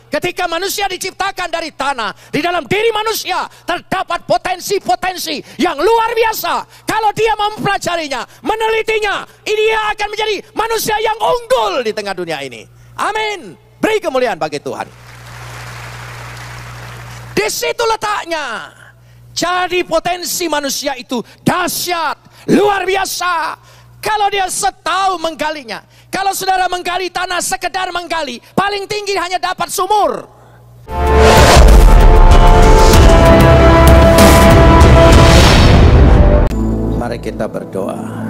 ketika manusia diciptakan dari tanah, di dalam diri manusia terdapat potensi-potensi yang luar biasa. Kalau dia mempelajarinya, menelitinya, dia akan menjadi manusia yang unggul di tengah dunia ini. Amin. Beri kemuliaan bagi Tuhan. Di situ letaknya. Jadi potensi manusia itu dahsyat, luar biasa. Kalau dia setahu menggalinya. Kalau saudara menggali tanah sekedar menggali, paling tinggi hanya dapat sumur. Mari kita berdoa.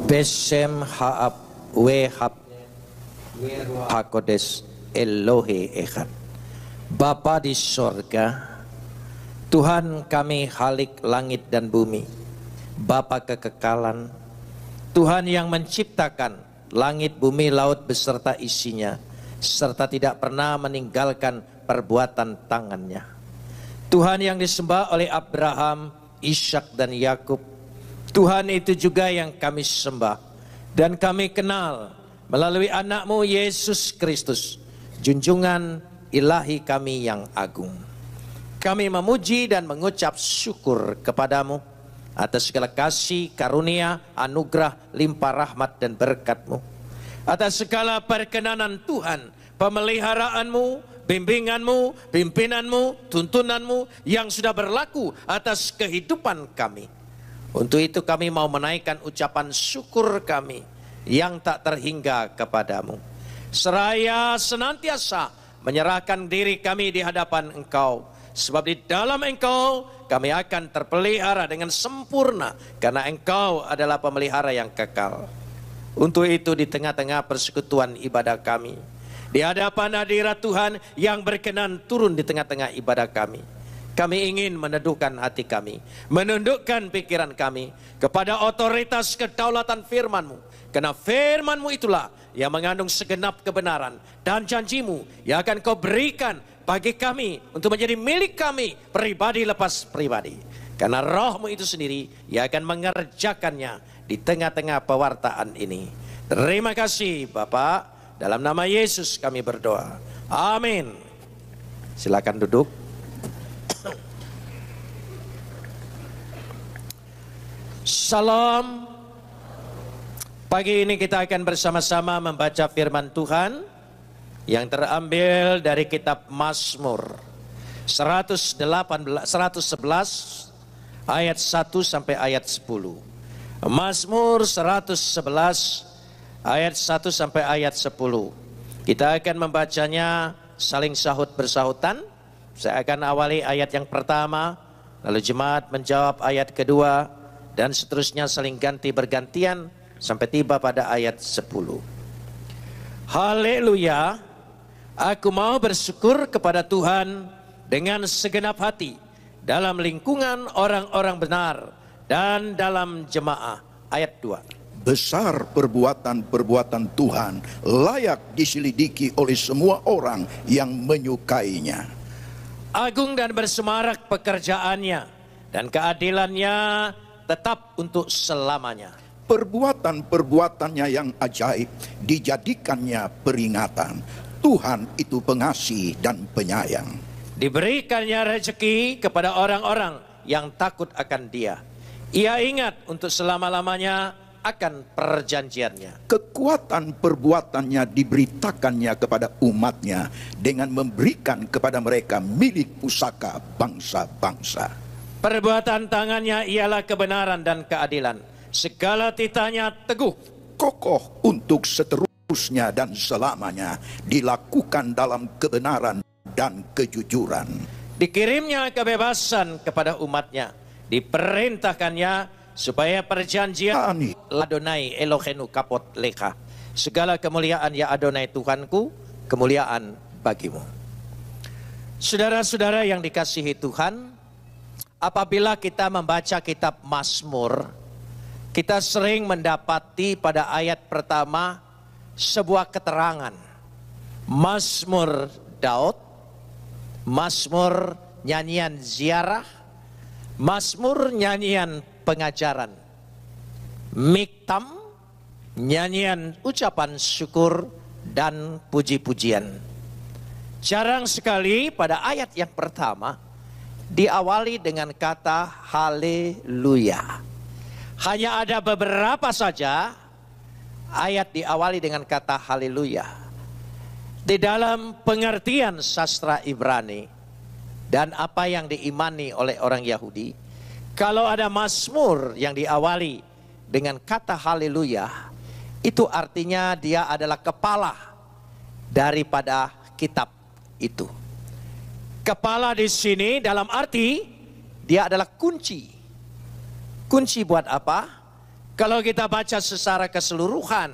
Besem haab wehab hakodes Elohe Echad. Bapa di sorga, Tuhan kami Khalik langit dan bumi, Bapa kekekalan, Tuhan yang menciptakan langit, bumi, laut beserta isinya, serta tidak pernah meninggalkan perbuatan tangannya. Tuhan yang disembah oleh Abraham, Ishak dan Yakub, Tuhan itu juga yang kami sembah dan kami kenal melalui anak-Mu Yesus Kristus, junjungan ilahi kami yang agung. Kami memuji dan mengucap syukur kepadamu atas segala kasih, karunia, anugerah, limpah rahmat dan berkat-Mu. Atas segala perkenanan Tuhan, pemeliharaanmu, bimbinganmu, pimpinanmu, tuntunanmu yang sudah berlaku atas kehidupan kami. Untuk itu kami mau menaikkan ucapan syukur kami yang tak terhingga kepadamu. Seraya senantiasa menyerahkan diri kami di hadapan Engkau. Sebab di dalam Engkau kami akan terpelihara dengan sempurna, karena Engkau adalah pemelihara yang kekal. Untuk itu di tengah-tengah persekutuan ibadah kami, di hadapan hadirat Tuhan yang berkenan turun di tengah-tengah ibadah kami, kami ingin meneduhkan hati kami, menundukkan pikiran kami kepada otoritas kedaulatan firman-Mu. Karena firman-Mu itulah yang mengandung segenap kebenaran dan janji-Mu yang akan Kau berikan bagi kami untuk menjadi milik kami pribadi lepas pribadi. Karena Roh-Mu itu sendiri yang akan mengerjakannya di tengah-tengah pewartaan ini. Terima kasih Bapa, dalam nama Yesus kami berdoa. Amin. Silakan duduk. Salam. Pagi ini kita akan bersama-sama membaca firman Tuhan yang terambil dari kitab Mazmur 111 ayat 1 sampai ayat 10. Mazmur 111 ayat 1 sampai ayat 10. Kita akan membacanya saling sahut bersahutan. Saya akan awali ayat yang pertama, lalu jemaat menjawab ayat kedua, dan seterusnya saling ganti bergantian sampai tiba pada ayat 10. Haleluya. Aku mau bersyukur kepada Tuhan dengan segenap hati dalam lingkungan orang-orang benar dan dalam jemaah. Ayat 2. Besar perbuatan-perbuatan Tuhan, layak diselidiki oleh semua orang yang menyukainya. Agung dan bersemarak pekerjaannya, dan keadilannya tetap untuk selamanya. Perbuatan-perbuatannya yang ajaib dijadikannya peringatan. Tuhan itu pengasih dan penyayang. Diberikannya rezeki kepada orang-orang yang takut akan Dia. Ia ingat untuk selama-lamanya akan perjanjiannya. Kekuatan perbuatannya diberitakannya kepada umatnya dengan memberikan kepada mereka milik pusaka bangsa-bangsa. Perbuatan tangannya ialah kebenaran dan keadilan. Segala titahnya teguh, kokoh untuk seterusnya dan selamanya, dilakukan dalam kebenaran dan kejujuran. Dikirimnya kebebasan kepada umatnya, diperintahkannya supaya perjanjian Adonai Elohenu kapot leka. Segala kemuliaan ya Adonai Tuhanku, kemuliaan bagimu. Saudara-saudara yang dikasihi Tuhan, apabila kita membaca kitab Mazmur, kita sering mendapati pada ayat pertama sebuah keterangan. Mazmur Daud, Mazmur nyanyian ziarah, Mazmur nyanyian pengajaran, Miktam nyanyian ucapan syukur dan puji-pujian. Jarang sekali pada ayat yang pertama diawali dengan kata haleluya. Hanya ada beberapa saja ayat diawali dengan kata haleluya. Di dalam pengertian sastra Ibrani dan apa yang diimani oleh orang Yahudi, kalau ada mazmur yang diawali dengan kata haleluya, itu artinya dia adalah kepala daripada kitab itu. Kepala di sini dalam arti dia adalah kunci. Kunci buat apa? Kalau kita baca secara keseluruhan,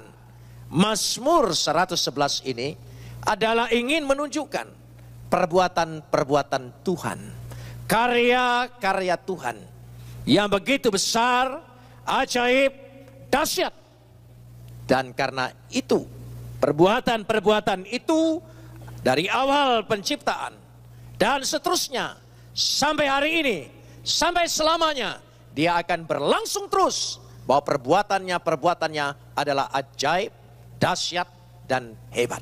Mazmur 111 ini adalah ingin menunjukkan perbuatan-perbuatan Tuhan, karya-karya Tuhan yang begitu besar, ajaib, dahsyat. Dan karena itu, perbuatan-perbuatan itu dari awal penciptaan dan seterusnya sampai hari ini, sampai selamanya, dia akan berlangsung terus bahwa perbuatannya adalah ajaib, dahsyat, dan hebat.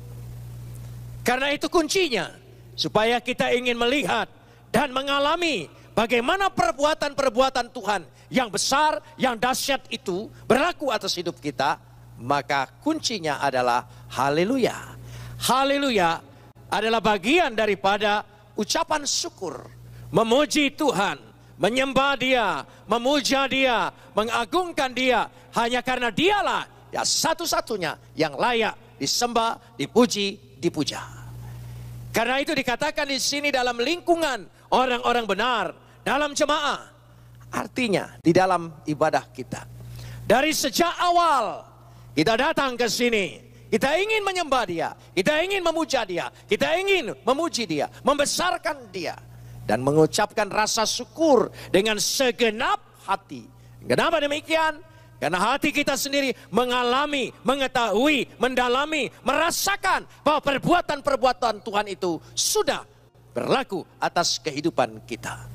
Karena itu kuncinya, supaya kita ingin melihat dan mengalami bagaimana perbuatan-perbuatan Tuhan yang besar, yang dahsyat itu berlaku atas hidup kita, maka kuncinya adalah haleluya. Haleluya adalah bagian daripada ucapan syukur, memuji Tuhan, menyembah Dia, memuja Dia, mengagungkan Dia, hanya karena Dialah ya satu-satunya yang layak disembah, dipuji, dipuja. Karena itu dikatakan di sini dalam lingkungan orang-orang benar, dalam jemaah, artinya di dalam ibadah kita. Dari sejak awal kita datang ke sini, kita ingin menyembah Dia, kita ingin memuja Dia, kita ingin memuji Dia, membesarkan Dia, dan mengucapkan rasa syukur dengan segenap hati. Kenapa demikian? Karena hati kita sendiri mengalami, mengetahui, mendalami, merasakan bahwa perbuatan-perbuatan Tuhan itu sudah berlaku atas kehidupan kita.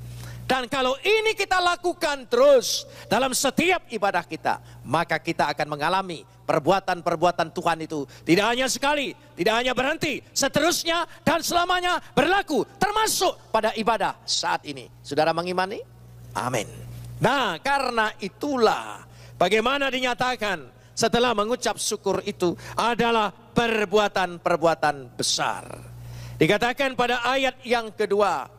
Dan kalau ini kita lakukan terus dalam setiap ibadah kita, maka kita akan mengalami perbuatan-perbuatan Tuhan itu tidak hanya sekali, tidak hanya berhenti, seterusnya dan selamanya berlaku, termasuk pada ibadah saat ini. Saudara mengimani? Amin. Nah, karena itulah bagaimana dinyatakan setelah mengucap syukur itu adalah perbuatan-perbuatan besar. Dikatakan pada ayat yang kedua,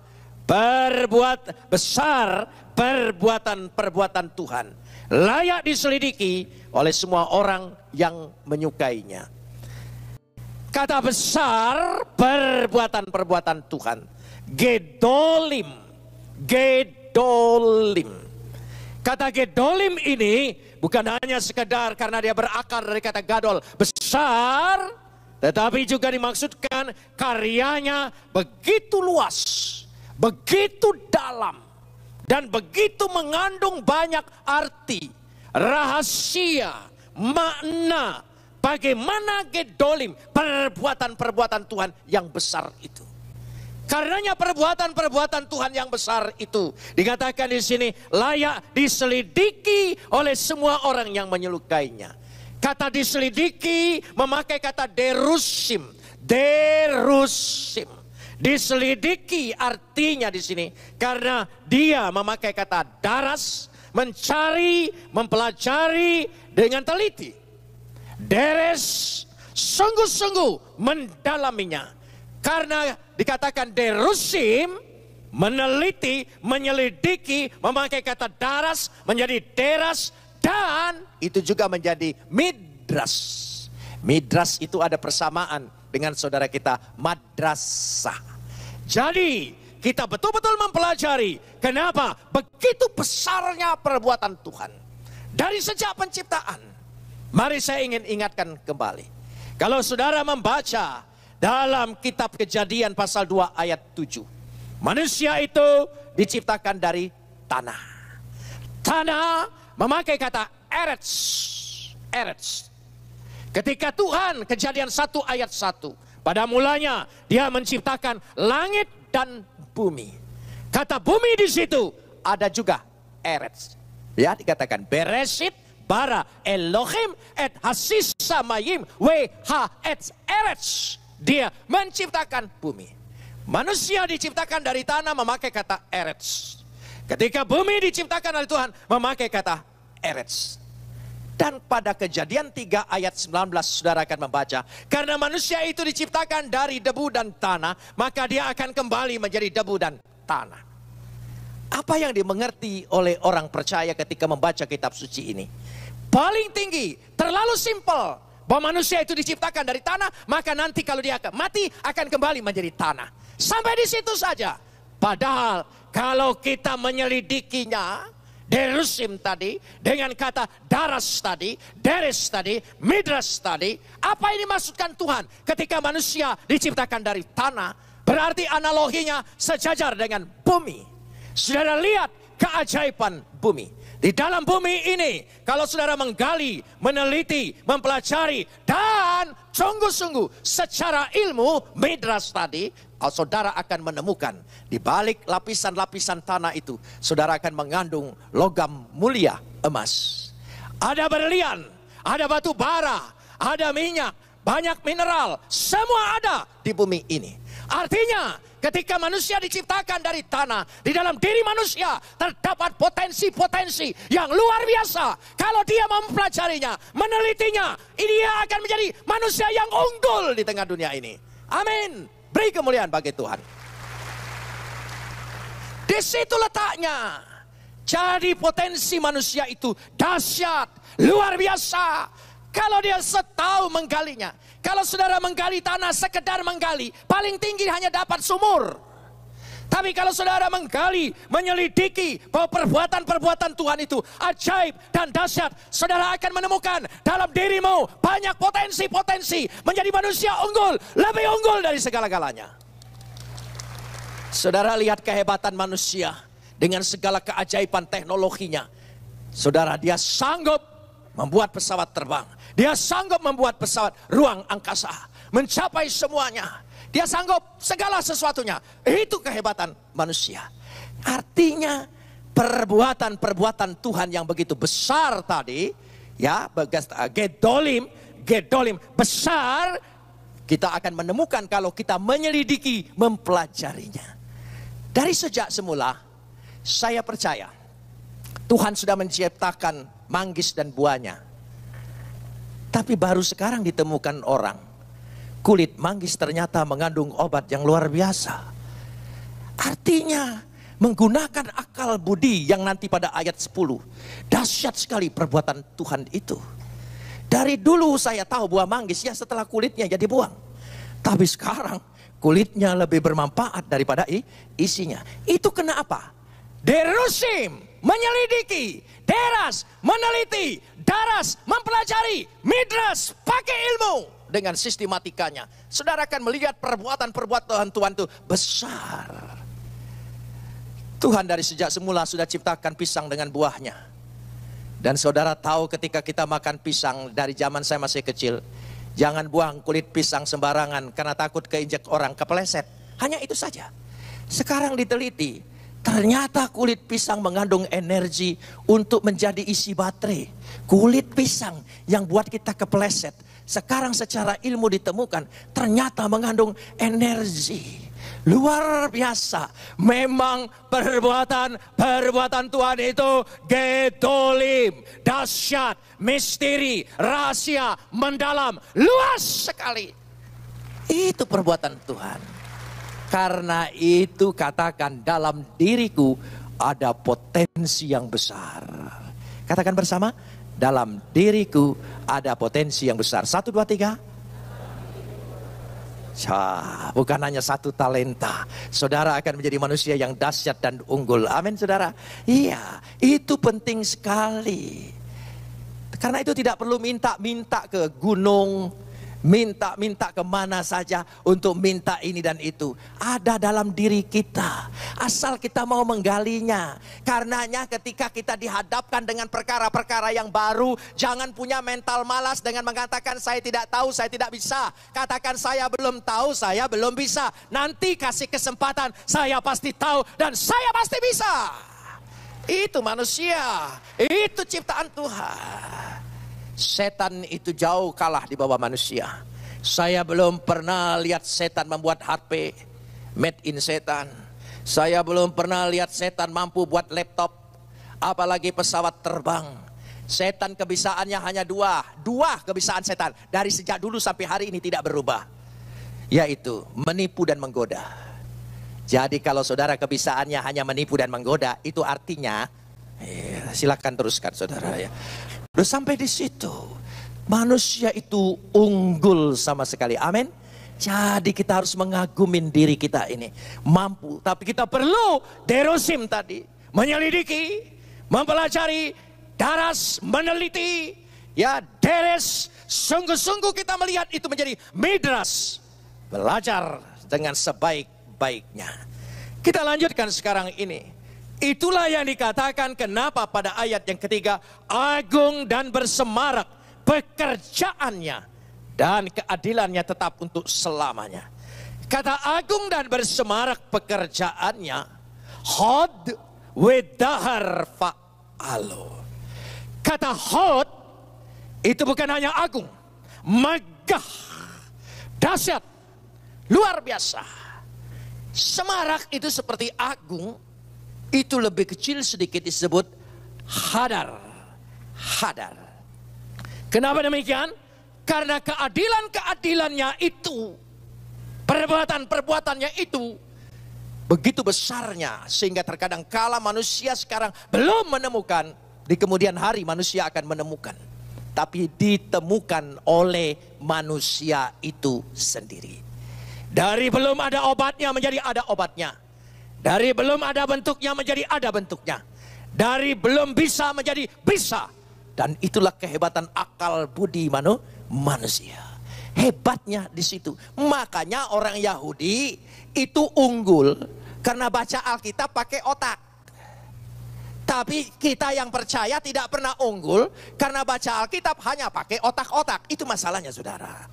berbuat besar perbuatan-perbuatan Tuhan, layak diselidiki oleh semua orang yang menyukainya. Kata besar perbuatan-perbuatan Tuhan, gedolim, gedolim. Kata gedolim ini bukan hanya sekedar karena dia berakar dari kata gadol, besar, tetapi juga dimaksudkan karyanya begitu luas, begitu dalam, dan begitu mengandung banyak arti, rahasia, makna, bagaimana gedolim, perbuatan-perbuatan Tuhan yang besar itu. Karenanya perbuatan-perbuatan Tuhan yang besar itu dikatakan di sini layak diselidiki oleh semua orang yang menyukainya. Kata diselidiki memakai kata derusim, derusim. Diselidiki artinya di sini karena dia memakai kata daras, mencari, mempelajari dengan teliti. Deres, sungguh-sungguh mendalaminya. Karena dikatakan derusim, meneliti, menyelidiki, memakai kata daras menjadi deras, dan itu juga menjadi midras. Midras itu ada persamaan dengan saudara kita madrasah. Jadi kita betul-betul mempelajari kenapa begitu besarnya perbuatan Tuhan dari sejak penciptaan. Mari saya ingin ingatkan kembali, kalau saudara membaca dalam kitab Kejadian pasal 2 ayat 7, manusia itu diciptakan dari tanah. Tanah memakai kata eretz, eretz. Ketika Tuhan, Kejadian 1 ayat 1, pada mulanya dia menciptakan langit dan bumi. Kata bumi di situ ada juga eretz. Ya, dikatakan Bereshit bara Elohim et hasis samayim we ha et eretz. Dia menciptakan bumi. Manusia diciptakan dari tanah memakai kata eretz. Ketika bumi diciptakan oleh Tuhan memakai kata eretz. Dan pada Kejadian 3 ayat 19 saudara akan membaca, karena manusia itu diciptakan dari debu dan tanah, maka dia akan kembali menjadi debu dan tanah. Apa yang dimengerti oleh orang percaya ketika membaca kitab suci ini? Paling tinggi, terlalu simpel, bahwa manusia itu diciptakan dari tanah, maka nanti kalau dia mati akan kembali menjadi tanah. Sampai di situ saja. Padahal kalau kita menyelidikinya, derusim tadi, dengan kata daras tadi, deres tadi, midras tadi, apa yang dimaksudkan Tuhan ketika manusia diciptakan dari tanah? Berarti analoginya sejajar dengan bumi. Saudara lihat keajaiban bumi. Di dalam bumi ini, kalau saudara menggali, meneliti, mempelajari, dan sungguh-sungguh secara ilmu, midras tadi, saudara akan menemukan di balik lapisan-lapisan tanah itu, saudara akan mengandung logam mulia emas. Ada berlian, ada batu bara, ada minyak, banyak mineral, semua ada di bumi ini. Artinya, ketika manusia diciptakan dari tanah, di dalam diri manusia terdapat potensi-potensi yang luar biasa. Kalau dia mempelajarinya, menelitinya, dia akan menjadi manusia yang unggul di tengah dunia ini. Amin. Beri kemuliaan bagi Tuhan. Di situ letaknya. Jadi potensi manusia itu dahsyat, luar biasa. Kalau dia tahu menggalinya. Kalau saudara menggali tanah sekedar menggali, paling tinggi hanya dapat sumur. Tapi kalau saudara menggali, menyelidiki bahwa perbuatan-perbuatan Tuhan itu ajaib dan dahsyat, saudara akan menemukan dalam dirimu banyak potensi-potensi menjadi manusia unggul, lebih unggul dari segala-galanya. Saudara lihat kehebatan manusia dengan segala keajaiban teknologinya. Saudara, dia sanggup membuat pesawat terbang. Dia sanggup membuat pesawat ruang angkasa, mencapai semuanya. Dia sanggup segala sesuatunya. Itu kehebatan manusia. Artinya perbuatan-perbuatan Tuhan yang begitu besar tadi, ya, gedolim besar, kita akan menemukan kalau kita menyelidiki, mempelajarinya. Dari sejak semula, saya percaya Tuhan sudah menciptakan manggis dan buahnya. Tapi baru sekarang ditemukan orang, kulit manggis ternyata mengandung obat yang luar biasa. Artinya menggunakan akal budi yang nanti pada ayat 10. Dahsyat sekali perbuatan Tuhan itu. Dari dulu saya tahu buah manggis ya setelah kulitnya jadi buang. Tapi sekarang kulitnya lebih bermanfaat daripada isinya. Itu kenapa? Derusim menyelidiki, deras meneliti, daras mempelajari, midras pakai ilmu dengan sistematikanya. Saudara akan melihat perbuatan-perbuatan Tuhan itu besar. Tuhan dari sejak semula sudah ciptakan pisang dengan buahnya. Dan saudara tahu ketika kita makan pisang dari zaman saya masih kecil, jangan buang kulit pisang sembarangan karena takut keinjak orang, kepeleset. Hanya itu saja. Sekarang diteliti, ternyata kulit pisang mengandung energi untuk menjadi isi baterai. Kulit pisang yang buat kita kepleset, sekarang secara ilmu ditemukan ternyata mengandung energi. Luar biasa. Memang perbuatan Tuhan itu gedolim, dahsyat, misteri, rahasia, mendalam, luas sekali. Itu perbuatan Tuhan. Karena itu katakan dalam diriku ada potensi yang besar. Katakan bersama, dalam diriku ada potensi yang besar. 1, 2, 3. Bukan hanya satu talenta. Saudara akan menjadi manusia yang dahsyat dan unggul. Amin saudara. Iya, itu penting sekali. Karena itu tidak perlu minta-minta ke gunung, minta-minta kemana saja untuk minta ini dan itu. Ada dalam diri kita, asal kita mau menggalinya. Karenanya ketika kita dihadapkan dengan perkara-perkara yang baru, jangan punya mental malas dengan mengatakan saya tidak tahu, saya tidak bisa. Katakan saya belum tahu, saya belum bisa. Nanti kasih kesempatan, saya pasti tahu dan saya pasti bisa. Itu manusia, itu ciptaan Tuhan. Setan itu jauh kalah di bawah manusia. Saya belum pernah lihat setan membuat HP Made in setan. Saya belum pernah lihat setan mampu buat laptop, apalagi pesawat terbang. Setan kebisaannya hanya dua kebisaan setan. Dari sejak dulu sampai hari ini tidak berubah. Yaitu menipu dan menggoda. Jadi kalau saudara kebisaannya hanya menipu dan menggoda, itu artinya, silakan teruskan saudara ya. Udah sampai di situ. Manusia itu unggul sama sekali. Amin. Jadi kita harus mengagumin diri kita ini. Mampu. Tapi kita perlu derosim tadi. Menyelidiki. Mempelajari. Daras. Meneliti. Ya, deres. Sungguh-sungguh kita melihat itu menjadi midras. Belajar dengan sebaik-baiknya. Kita lanjutkan sekarang ini. Itulah yang dikatakan kenapa pada ayat yang ketiga. Agung dan bersemarak pekerjaannya. Dan keadilannya tetap untuk selamanya. Kata agung dan bersemarak pekerjaannya. Hod wedahar fa'alo. Kata hod itu bukan hanya agung. Megah. Dahsyat. Luar biasa. Semarak itu seperti agung. Itu lebih kecil sedikit disebut hadar. Hadar. Kenapa demikian? Karena keadilan-keadilannya itu, perbuatan-perbuatannya itu begitu besarnya. Sehingga terkadang kala manusia sekarang belum menemukan, di kemudian hari manusia akan menemukan. Tapi ditemukan oleh manusia itu sendiri. Dari belum ada obatnya menjadi ada obatnya. Dari belum ada bentuknya menjadi ada bentuknya. Dari belum bisa menjadi bisa. Dan itulah kehebatan akal budi manusia. Hebatnya di situ. Makanya orang Yahudi itu unggul karena baca Alkitab pakai otak. Tapi kita yang percaya tidak pernah unggul karena baca Alkitab hanya pakai otak-otak. Itu masalahnya saudara.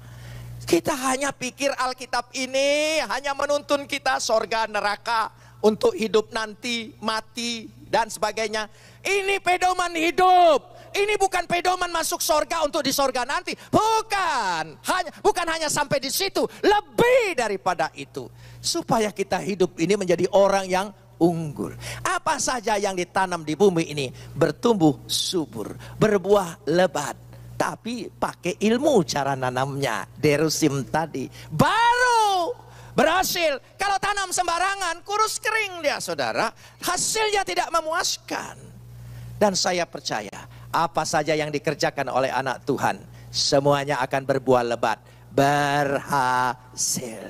Kita hanya pikir Alkitab ini hanya menuntun kita sorga neraka untuk hidup nanti, mati dan sebagainya. Ini pedoman hidup. Ini bukan pedoman masuk sorga untuk di sorga nanti. Bukan hanya sampai di situ. Lebih daripada itu. Supaya kita hidup ini menjadi orang yang unggul. Apa saja yang ditanam di bumi ini bertumbuh subur. Berbuah lebat. Tapi pakai ilmu cara nanamnya. Derusim tadi. Baru berhasil. Kalau tanam sembarangan kurus kering dia saudara. Hasilnya tidak memuaskan. Dan saya percaya. Apa saja yang dikerjakan oleh anak Tuhan. Semuanya akan berbuah lebat. Berhasil.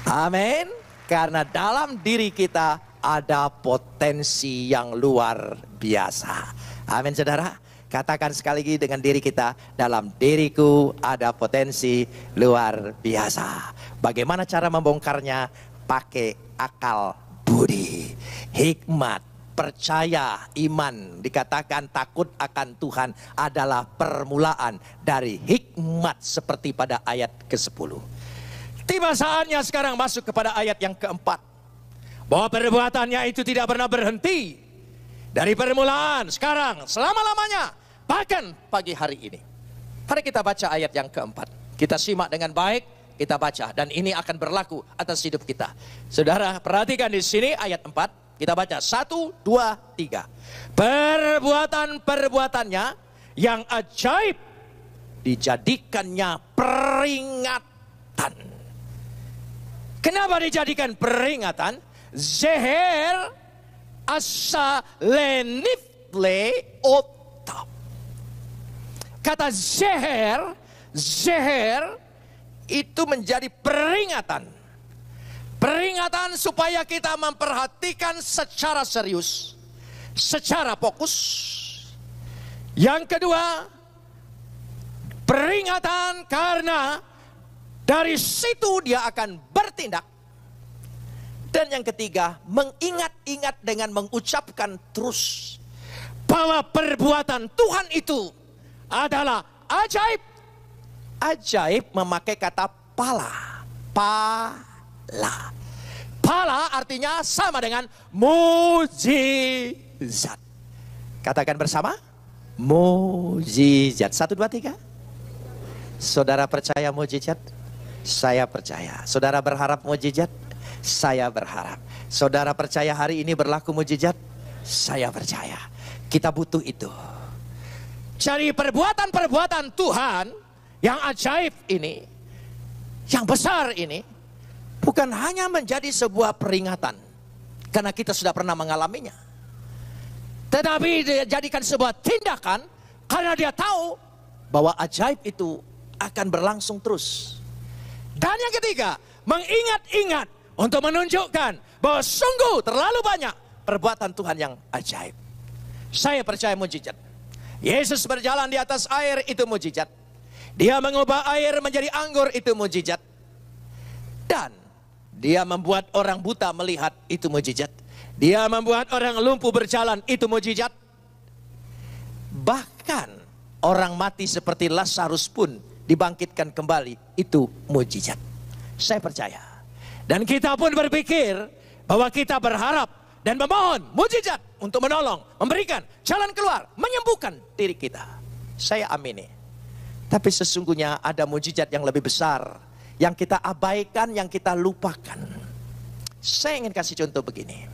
Amin. Karena dalam diri kita ada potensi yang luar biasa. Amin saudara. Katakan sekali lagi dengan diri kita. Dalam diriku ada potensi luar biasa. Bagaimana cara membongkarnya? Pakai akal budi. Hikmat. Percaya, iman, dikatakan takut akan Tuhan adalah permulaan dari hikmat seperti pada ayat ke-10. Tiba saatnya sekarang masuk kepada ayat yang keempat. Bahwa perbuatannya itu tidak pernah berhenti. Dari permulaan, sekarang, selama-lamanya, bahkan pagi hari ini. Mari kita baca ayat yang keempat. Kita simak dengan baik, kita baca. Dan ini akan berlaku atas hidup kita. Saudara, perhatikan di sini ayat 4. Kita baca 1, 2, 3. Perbuatan-perbuatannya yang ajaib dijadikannya peringatan. Kenapa dijadikan peringatan? Zeher asa lenifle otap. Kata zeher itu menjadi peringatan. Peringatan supaya kita memperhatikan secara serius, secara fokus. Yang kedua, peringatan karena dari situ dia akan bertindak. Dan yang ketiga, mengingat-ingat dengan mengucapkan terus bahwa perbuatan Tuhan itu adalah ajaib. Ajaib memakai kata pala. Pala artinya sama dengan mujizat. Katakan bersama. Mujizat. 1, 2, 3. Saudara percaya mujizat? Saya percaya. Saudara berharap mujizat? Saya berharap. Saudara percaya hari ini berlaku mujizat? Saya percaya. Kita butuh itu. Jadi perbuatan-perbuatan Tuhan yang ajaib ini, yang besar ini, bukan hanya menjadi sebuah peringatan, karena kita sudah pernah mengalaminya. Tetapi dijadikan sebuah tindakan, karena dia tahu bahwa ajaib itu akan berlangsung terus. Dan yang ketiga, mengingat-ingat untuk menunjukkan bahwa sungguh terlalu banyak perbuatan Tuhan yang ajaib. Saya percaya mujizat. Yesus berjalan di atas air, itu mujizat. Dia mengubah air menjadi anggur, itu mujizat. Dan dia membuat orang buta melihat, itu mujizat. Dia membuat orang lumpuh berjalan, itu mujizat. Bahkan orang mati seperti Lazarus pun dibangkitkan kembali, itu mujizat. Saya percaya. Dan kita pun berpikir bahwa kita berharap dan memohon mujizat untuk menolong, memberikan jalan keluar, menyembuhkan diri kita. Saya amini. Tapi sesungguhnya ada mujizat yang lebih besar, yang kita abaikan, yang kita lupakan. Saya ingin kasih contoh begini.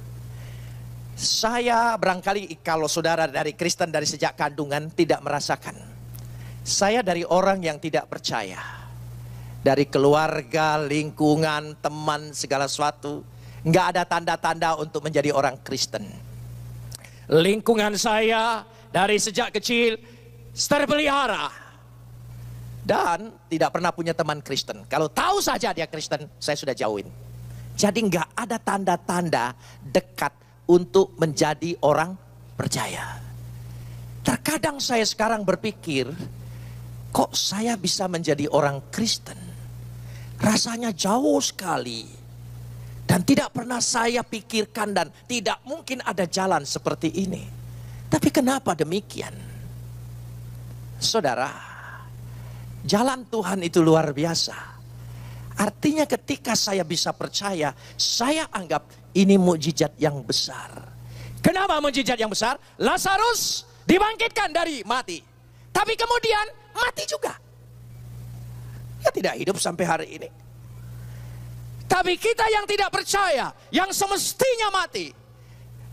Saya barangkali kalau saudara dari Kristen dari sejak kandungan tidak merasakan. Saya dari orang yang tidak percaya. Dari keluarga, lingkungan, teman, segala sesuatu. Nggak ada tanda-tanda untuk menjadi orang Kristen. Lingkungan saya dari sejak kecil terpelihara. Dan tidak pernah punya teman Kristen. Kalau tahu saja dia Kristen, saya sudah jauhin. Jadi nggak ada tanda-tanda dekat untuk menjadi orang percaya. Terkadang saya sekarang berpikir, kok saya bisa menjadi orang Kristen? Rasanya jauh sekali. Dan tidak pernah saya pikirkan dan tidak mungkin ada jalan seperti ini. Tapi kenapa demikian? Saudara, jalan Tuhan itu luar biasa. Artinya ketika saya bisa percaya, saya anggap ini mukjizat yang besar. Kenapa mukjizat yang besar? Lazarus dibangkitkan dari mati. Tapi kemudian mati juga. Dia tidak hidup sampai hari ini. Tapi kita yang tidak percaya, yang semestinya mati,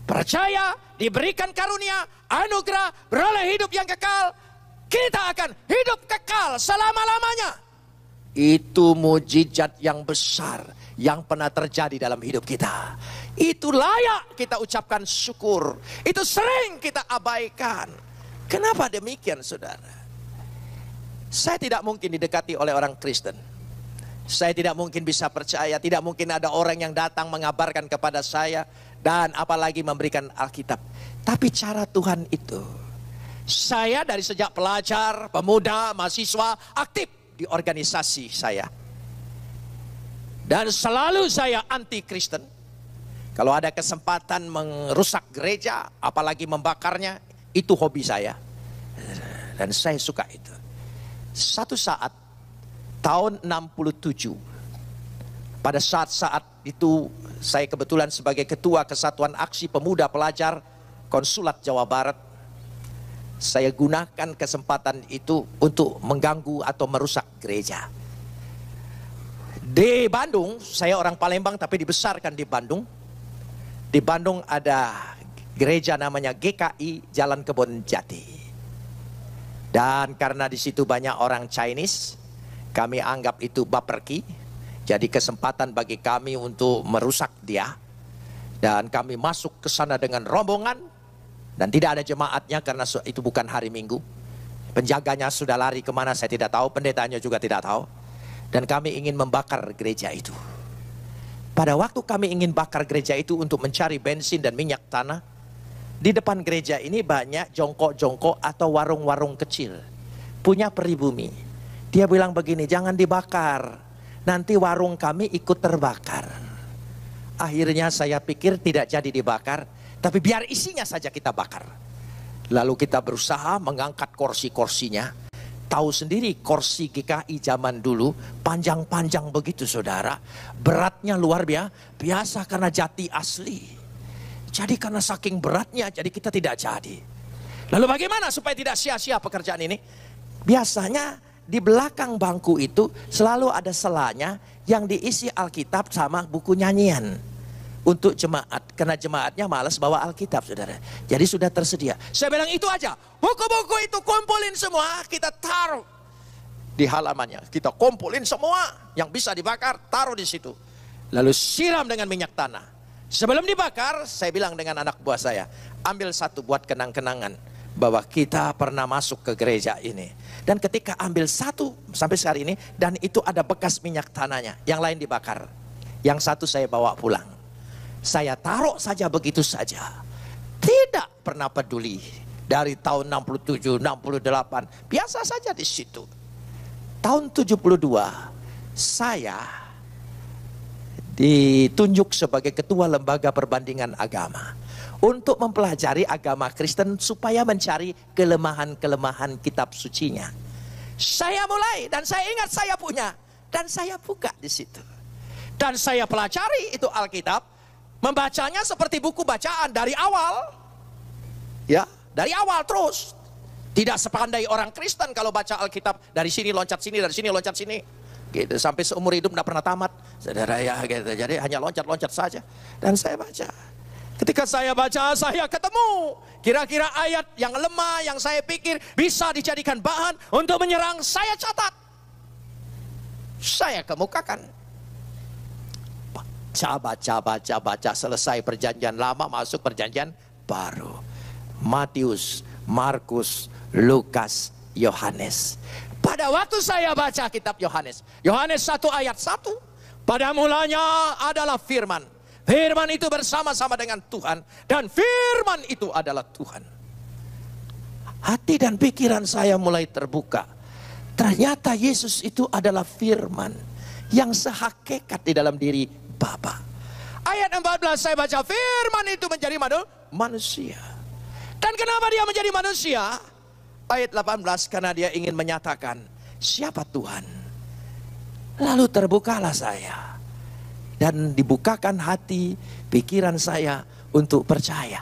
percaya, diberikan karunia, anugerah, beroleh hidup yang kekal, kita akan hidup kekal selama-lamanya. Itu mujizat yang besar yang pernah terjadi dalam hidup kita. Itu layak kita ucapkan syukur. Itu sering kita abaikan. Kenapa demikian, saudara? Saya tidak mungkin didekati oleh orang Kristen. Saya tidak mungkin bisa percaya. Tidak mungkin ada orang yang datang mengabarkan kepada saya. Dan apalagi memberikan Alkitab. Tapi cara Tuhan itu. Saya dari sejak pelajar, pemuda, mahasiswa, aktif di organisasi saya. Dan selalu saya anti Kristen. Kalau ada kesempatan merusak gereja, apalagi membakarnya, itu hobi saya. Dan saya suka itu. Satu saat, tahun 67, pada saat-saat itu saya kebetulan sebagai Ketua Kesatuan Aksi Pemuda Pelajar Konsulat Jawa Barat. Saya gunakan kesempatan itu untuk mengganggu atau merusak gereja. Di Bandung, saya orang Palembang tapi dibesarkan di Bandung. Di Bandung ada gereja namanya GKI Jalan Kebon Jati. Dan karena di situ banyak orang Chinese, kami anggap itu baperki. Jadi kesempatan bagi kami untuk merusak dia. Dan kami masuk ke sana dengan rombongan. Dan tidak ada jemaatnya karena itu bukan hari Minggu. Penjaganya sudah lari kemana saya tidak tahu. Pendetanya juga tidak tahu. Dan kami ingin membakar gereja itu. Pada waktu kami ingin bakar gereja itu untuk mencari bensin dan minyak tanah. Di depan gereja ini banyak jongkok-jongkok atau warung-warung kecil. Punya pribumi. Dia bilang begini, jangan dibakar. Nanti warung kami ikut terbakar. Akhirnya saya pikir tidak jadi dibakar. Tapi biar isinya saja kita bakar. Lalu kita berusaha mengangkat kursi-kursinya. Tahu sendiri kursi GKI zaman dulu panjang-panjang begitu, saudara. Beratnya luar biasa karena jati asli. Jadi karena saking beratnya, jadi kita tidak jadi. Lalu bagaimana supaya tidak sia-sia pekerjaan ini? Biasanya di belakang bangku itu selalu ada selanya yang diisi Alkitab sama buku nyanyian. Untuk jemaat, karena jemaatnya malas bawa Alkitab, saudara. Jadi sudah tersedia. Saya bilang itu aja, buku-buku itu kumpulin semua, kita taruh di halamannya. Kita kumpulin semua yang bisa dibakar, taruh di situ. Lalu siram dengan minyak tanah. Sebelum dibakar, saya bilang dengan anak buah saya, ambil satu buat kenang-kenangan bahwa kita pernah masuk ke gereja ini. Dan ketika ambil satu sampai hari ini, dan itu ada bekas minyak tanahnya, yang lain dibakar. Yang satu saya bawa pulang. Saya taruh saja begitu saja. Tidak pernah peduli. Dari tahun 67, 68, biasa saja di situ. Tahun 72, saya ditunjuk sebagai ketua lembaga perbandingan agama untuk mempelajari agama Kristen supaya mencari kelemahan-kelemahan kitab sucinya. Saya mulai dan saya ingat saya punya dan saya buka di situ. Dan saya pelajari itu Alkitab, membacanya seperti buku bacaan dari awal. Ya, dari awal terus. Tidak sepandai orang Kristen kalau baca Alkitab dari sini loncat sini, dari sini loncat sini. Gitu, sampai seumur hidup tidak pernah tamat, saudara ya, gitu. Jadi hanya loncat-loncat saja. Dan saya baca. Ketika saya baca, saya ketemu kira-kira ayat yang lemah, yang saya pikir bisa dijadikan bahan untuk menyerang. Saya catat, saya kemukakan. Baca, selesai perjanjian lama, masuk perjanjian baru. Matius, Markus, Lukas, Yohanes. Pada waktu saya baca kitab Yohanes, Yohanes 1 ayat 1, pada mulanya adalah firman. Firman itu bersama-sama dengan Tuhan, dan firman itu adalah Tuhan. Hati dan pikiran saya mulai terbuka. Ternyata Yesus itu adalah firman yang sehakikat di dalam diri Bapa. Ayat 14 saya baca, firman itu menjadi manusia. Dan kenapa dia menjadi manusia? Ayat 18, karena dia ingin menyatakan siapa Tuhan. Lalu terbukalah saya. Dan dibukakan hati, pikiran saya untuk percaya.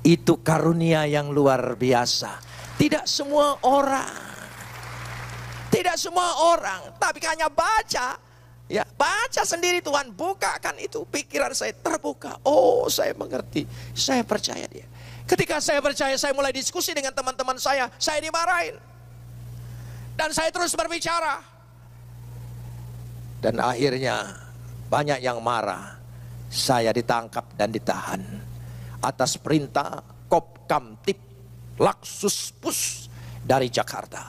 Itu karunia yang luar biasa. Tidak semua orang, tapi hanya baca. Ya, baca sendiri Tuhan bukakan itu, pikiran saya terbuka. Oh, saya mengerti, saya percaya dia. Ketika saya percaya, saya mulai diskusi dengan teman-teman saya dimarahin. Dan saya terus berbicara. Dan akhirnya banyak yang marah. Saya ditangkap dan ditahan atas perintah Kopkamtib Laksuspus dari Jakarta.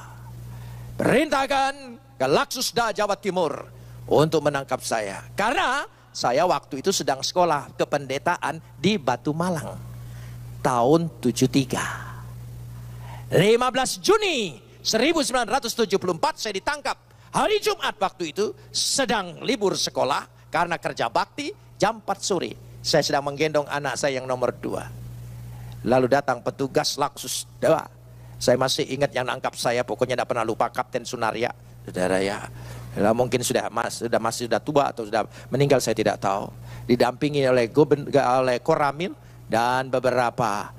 Perintahkan ke Laksusda Jawa Timur untuk menangkap saya. Karena saya waktu itu sedang sekolah kependetaan di Batu Malang. Tahun 73. 15 Juni 1974 saya ditangkap. Hari Jumat waktu itu sedang libur sekolah karena kerja bakti jam 4 sore. Saya sedang menggendong anak saya yang nomor 2. Lalu datang petugas Laksusda. Saya masih ingat yang nangkap saya, pokoknya tidak pernah lupa, Kapten Sunaria. Saudara ya. Mungkin sudah tua atau sudah meninggal, saya tidak tahu. Didampingi oleh Koramil dan beberapa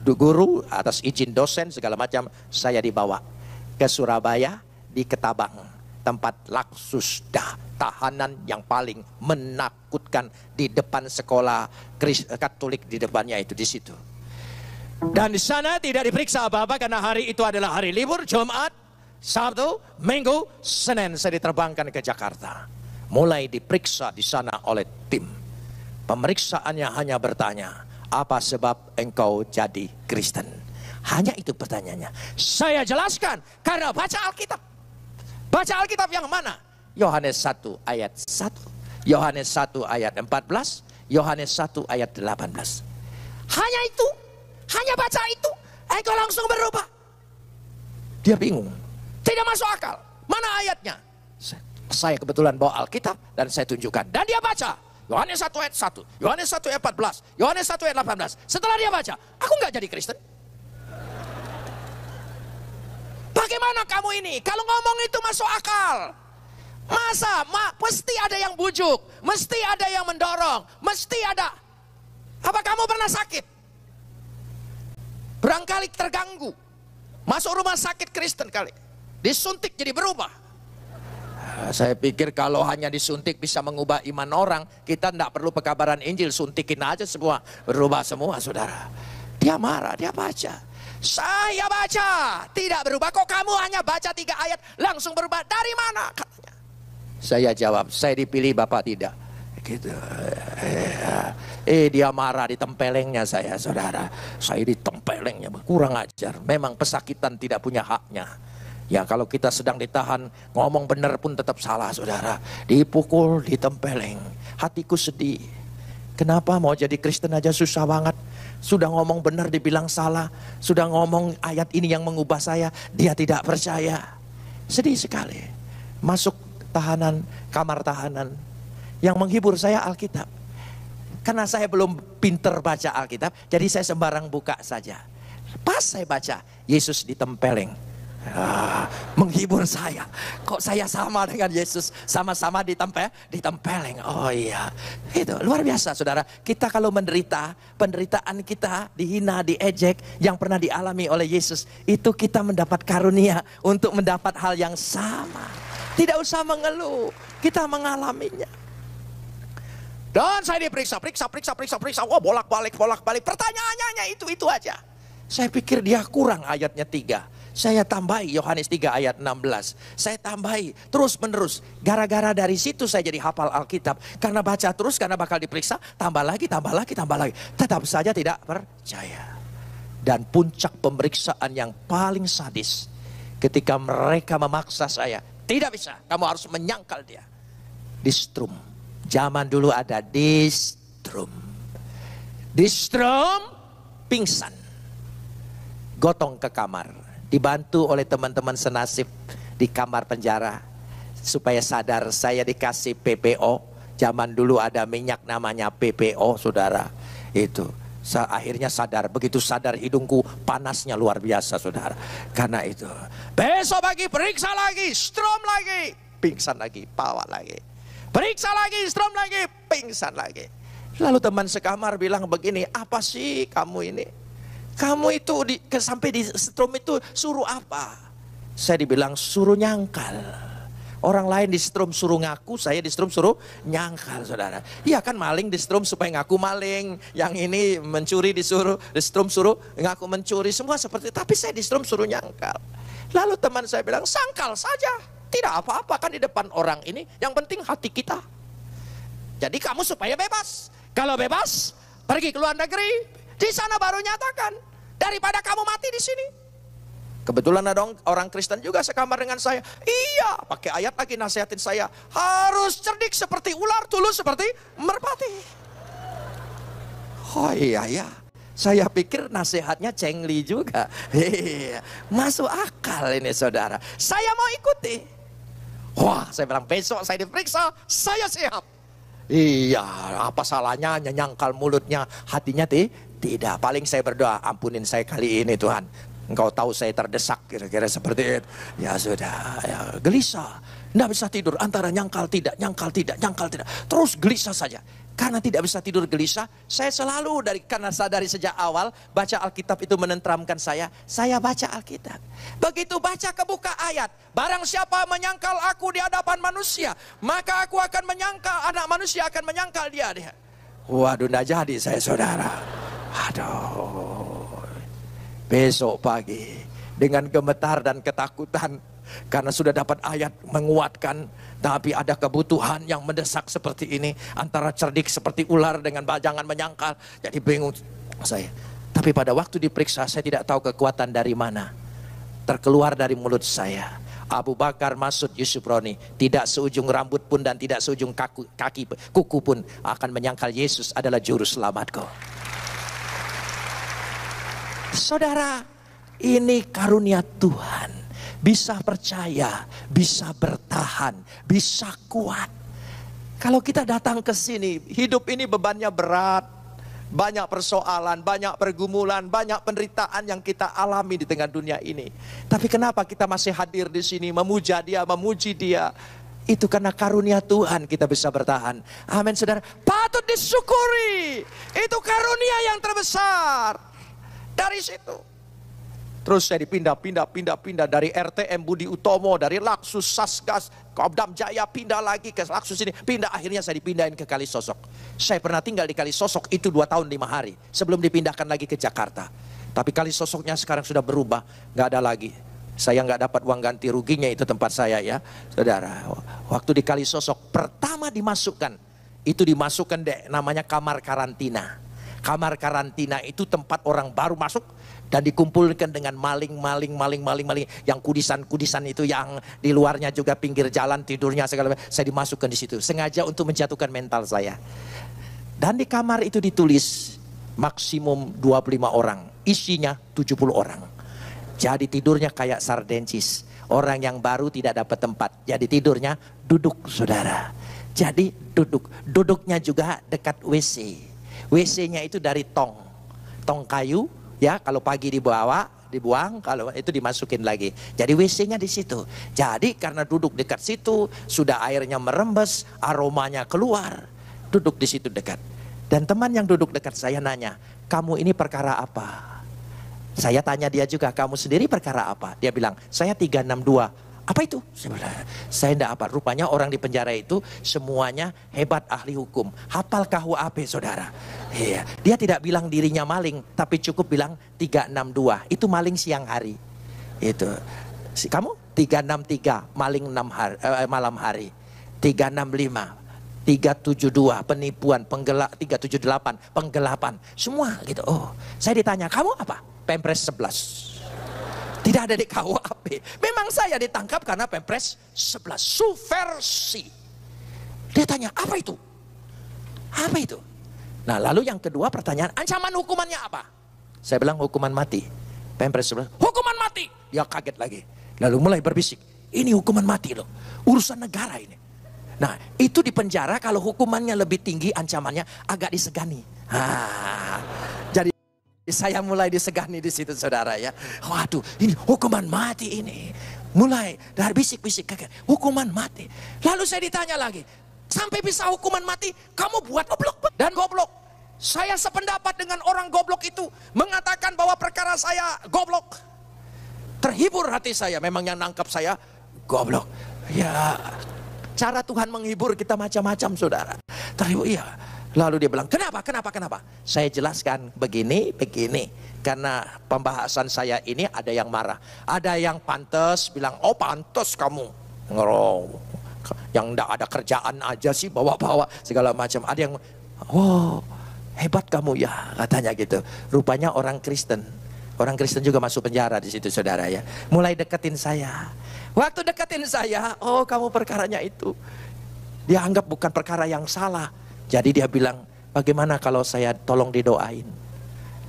guru atas izin dosen segala macam. Saya dibawa ke Surabaya, di Ketabang, tempat Laksusda, tahanan yang paling menakutkan di depan sekolah Katolik, di depannya itu di situ. Dan di sana tidak diperiksa apa-apa karena hari itu adalah hari libur. Jumat, Sabtu, Minggu, Senin saya diterbangkan ke Jakarta. Mulai diperiksa di sana oleh tim. Pemeriksaannya hanya bertanya, apa sebab engkau jadi Kristen? Hanya itu pertanyaannya. Saya jelaskan, karena baca Alkitab. Baca Alkitab yang mana? Yohanes 1 ayat 1, Yohanes 1 ayat 14, Yohanes 1 ayat 18. Hanya itu, hanya baca itu, engkau langsung berubah. Dia bingung, tidak masuk akal. Mana ayatnya? Saya kebetulan bawa Alkitab dan saya tunjukkan. Dan dia baca. Yohanes 1 ayat 1, Yohanes 1 ayat 14, Yohanes 1 ayat 18. Setelah dia baca, aku nggak jadi Kristen. Bagaimana kamu ini? Kalau ngomong itu masuk akal. Masa? Mesti ada yang bujuk, mesti ada yang mendorong, mesti ada. Apa kamu pernah sakit? Barangkali terganggu. Masuk rumah sakit Kristen kali. disuntik jadi berubah. Saya pikir kalau hanya disuntik bisa mengubah iman orang, kita tidak perlu pekabaran Injil, suntikin aja semua, berubah semua saudara. Dia marah, dia baca. Saya baca, tidak berubah. Kok kamu hanya baca 3 ayat langsung berubah? Dari mana? Katanya. Saya jawab, saya dipilih Bapak tidak. Gitu. Dia marah, ditempelengnya saya saudara. Saya ditempelengnya, kurang ajar. Memang pesakitan tidak punya haknya. Ya kalau kita sedang ditahan, ngomong benar pun tetap salah saudara. Dipukul, ditempeleng. Hatiku sedih. Kenapa mau jadi Kristen aja susah banget. Sudah ngomong benar dibilang salah. Sudah ngomong ayat ini yang mengubah saya, dia tidak percaya. Sedih sekali. Masuk tahanan, kamar tahanan. Yang menghibur saya Alkitab. Karena saya belum pinter baca Alkitab, jadi saya sembarang buka saja. Pas saya baca, Yesus ditempeleng. Menghibur saya. Kok saya sama dengan Yesus, sama-sama ditempeleng. Oh iya, itu luar biasa saudara. Kita kalau menderita, penderitaan kita dihina, diejek, yang pernah dialami oleh Yesus, itu kita mendapat karunia untuk mendapat hal yang sama. Tidak usah mengeluh, kita mengalaminya. Dan saya diperiksa, periksa. Wah, bolak-balik. Pertanyaannya itu aja. Saya pikir dia kurang ayatnya 3. Saya tambahi Yohanes 3 ayat 16. Saya tambahi terus menerus. Gara-gara dari situ saya jadi hafal Alkitab. Karena baca terus, karena bakal diperiksa. Tambah lagi. Tetap saja tidak percaya. Dan puncak pemeriksaan yang paling sadis. Ketika mereka memaksa saya. Tidak bisa, kamu harus menyangkal dia. Distrum. Zaman dulu ada distrum. Distrum, pingsan. Gotong ke kamar. Dibantu oleh teman-teman senasib di kamar penjara. Supaya sadar, saya dikasih PPO. Zaman dulu ada minyak namanya PPO saudara. Itu. Akhirnya sadar. Begitu sadar hidungku panasnya luar biasa saudara. Karena itu. Besok pagi periksa lagi. Strom lagi. Pingsan lagi. Bawa lagi. Periksa lagi. Strom lagi. Pingsan lagi. Lalu teman sekamar bilang begini. Apa sih kamu ini? Kamu itu sampai di strom itu suruh apa? Saya dibilang suruh nyangkal. Orang lain di strom suruh ngaku, saya di strom suruh nyangkal saudara. Iya kan maling di strom supaya ngaku maling. Yang ini mencuri disuruh, di strom suruh ngaku mencuri. Semua seperti itu, tapi saya di strom suruh nyangkal. Lalu teman saya bilang sangkal saja. Tidak apa-apa kan di depan orang ini. Yang penting hati kita. Jadi kamu supaya bebas. Kalau bebas, pergi ke luar negeri. Di sana baru nyatakan. Daripada kamu mati di sini. Kebetulan ada orang Kristen juga sekamar dengan saya. Iya, pakai ayat lagi nasihatin saya. Harus cerdik seperti ular, tulus seperti merpati. Oh iya. Saya pikir nasihatnya cengli juga. Masuk akal ini saudara. Saya mau ikuti. Wah, saya bilang besok saya diperiksa, saya siap. Iya, apa salahnya nyangkal mulutnya, hatinya tidak. Paling saya berdoa, ampunin saya kali ini Tuhan. Engkau tahu saya terdesak, kira-kira seperti itu. Ya sudah, ya, gelisah. Tidak bisa tidur, antara nyangkal tidak. Terus gelisah saja. Karena tidak bisa tidur gelisah, saya selalu karena dari sejak awal baca Alkitab itu menenteramkan saya baca Alkitab. Begitu baca kebuka ayat, barang siapa menyangkal aku di hadapan manusia, maka aku akan menyangkal, anak manusia akan menyangkal dia. Waduh, tidak jadi saya saudara. Aduh, besok pagi dengan gemetar dan ketakutan karena sudah dapat ayat menguatkan, tapi ada kebutuhan yang mendesak seperti ini, antara cerdik seperti ular dengan jangan menyangkal. Jadi bingung saya. Tapi pada waktu diperiksa saya tidak tahu kekuatan dari mana terkeluar dari mulut saya. Abu Bakar, Masud, Yusuf Roni, tidak seujung rambut pun dan tidak seujung kuku pun akan menyangkal Yesus adalah juru selamatku. Saudara, ini karunia Tuhan. Bisa percaya, bisa bertahan, bisa kuat. Kalau kita datang ke sini, hidup ini bebannya berat. Banyak persoalan, banyak pergumulan, banyak penderitaan yang kita alami di tengah dunia ini. Tapi kenapa kita masih hadir di sini, memuja Dia, memuji Dia? Itu karena karunia Tuhan kita bisa bertahan. Amin saudara. Patut disyukuri. Itu karunia yang terbesar. Dari situ. Terus saya pindah dari RTM Budi Utomo, dari Laksus Sasgas, Kodam Jaya, pindah lagi ke Laksus ini, akhirnya saya dipindahin ke Kalisosok. Saya pernah tinggal di Kalisosok itu 2 tahun 5 hari sebelum dipindahkan lagi ke Jakarta. Tapi Kalisosoknya sekarang sudah berubah, nggak ada lagi. Saya nggak dapat uang ganti ruginya, itu tempat saya ya, saudara. Waktu di Kalisosok pertama dimasukkan namanya kamar karantina. Kamar karantina itu tempat orang baru masuk dan dikumpulkan dengan maling yang kudisan itu, yang di luarnya juga pinggir jalan tidurnya segala macam. Saya dimasukkan di situ sengaja untuk menjatuhkan mental saya. Dan di kamar itu ditulis maksimum 25 orang, isinya 70 orang. Jadi tidurnya kayak sardensis. Orang yang baru tidak dapat tempat, jadi tidurnya duduk, saudara. Jadi duduknya juga dekat WC. WC-nya itu dari tong kayu ya, kalau pagi dibuang, kalau itu dimasukin lagi. Jadi WC-nya di situ. Jadi karena duduk dekat situ, sudah airnya merembes, aromanya keluar, duduk di situ dekat. Dan teman yang duduk dekat saya nanya, "Kamu ini perkara apa?" Saya tanya dia juga, "Kamu sendiri perkara apa?" Dia bilang, "Saya 362. Apa itu?" Saya enggak apa. Rupanya orang di penjara itu semuanya hebat ahli hukum. Hafal KUHP, saudara. Iya. Dia tidak bilang dirinya maling, tapi cukup bilang 362. Itu maling siang hari. Itu. Kamu 363 maling malam hari. 365, 372 penipuan, 378 penggelapan. Semua gitu. Oh, saya ditanya, "Kamu apa?" Pempres 11. Tidak ada di KUHP. Memang saya ditangkap karena Pempres 11. Subversi. Dia tanya, "Apa itu?" Apa itu? Nah, lalu yang kedua pertanyaan, "Ancaman hukumannya apa?" Saya bilang hukuman mati. Pempres 11, "Hukuman mati." Dia kaget lagi. Lalu mulai berbisik, "Ini hukuman mati loh. Urusan negara ini." Nah, itu di penjara kalau hukumannya lebih tinggi, ancamannya agak disegani. Jadi saya mulai disegani di situ, saudara ya. Waduh, ini hukuman mati ini. Mulai dari bisik-bisik kaget, hukuman mati. Lalu saya ditanya lagi, "Sampai bisa hukuman mati, kamu buat goblok dan goblok." Saya sependapat dengan orang goblok itu, mengatakan bahwa perkara saya goblok. Terhibur hati saya, memang yang nangkap saya goblok. Ya, cara Tuhan menghibur kita macam-macam, saudara. Terhibur, iya. Lalu dia bilang, kenapa? Saya jelaskan begini. Karena pembahasan saya ini ada yang marah. Ada yang pantas, bilang, "Oh pantas kamu. Yang enggak ada kerjaan aja sih, bawa-bawa segala macam." Ada yang, "Oh hebat kamu ya," katanya gitu. Rupanya orang Kristen juga masuk penjara di situ, saudara ya. Mulai deketin saya. Waktu deketin saya, "Oh kamu perkaranya itu." Dia anggap bukan perkara yang salah. Jadi dia bilang, "Bagaimana kalau saya tolong didoain?"